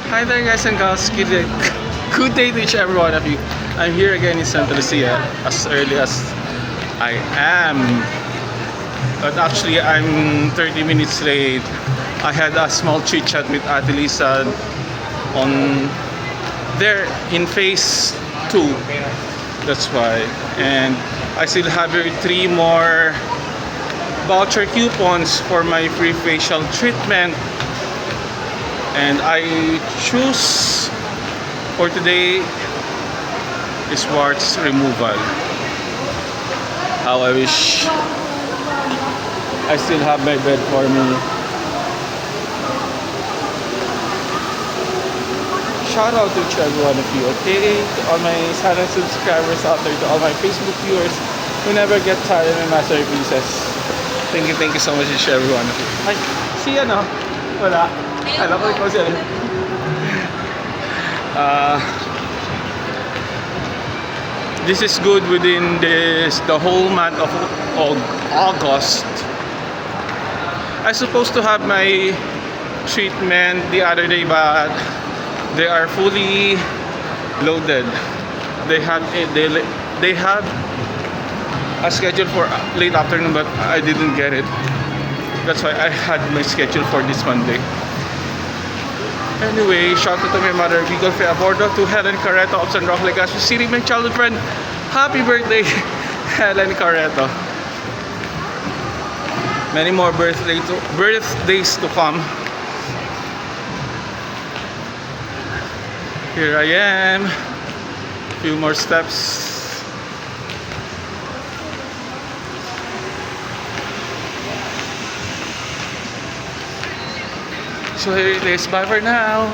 Hi there guys and gals, good day to each every one of you. I'm here again in Santa Lucia as early as I am. But actually I'm 30 minutes late. I had a small chit chat with Ate Lisa on there in phase 2. That's why. And I still have here 3 more voucher coupons for my free facial treatment. And I choose for today is warts removal. How I wish I still have my bed for me. Shout out to each every one of you, okay? To all my silent subscribers out there, to all my Facebook viewers who never get tired of my masterpieces. Thank you so much each every one of you. Ay, si ano? Wala. Alam ko ikaw siya. This is good within the whole month of August. I supposed to have my treatment the other day, but they are fully loaded. They have a schedule for late afternoon, but I didn't get it. That's why I had my schedule for this Monday. Anyway, shout out to my mother, Vigo Feabordo, to Helen Carreto of San Roque, Legazpi City, my childhood friend. Happy birthday, Helen Carreto. Many more birthdays to come. Here I am. Few more steps. So here it is. Bye for now.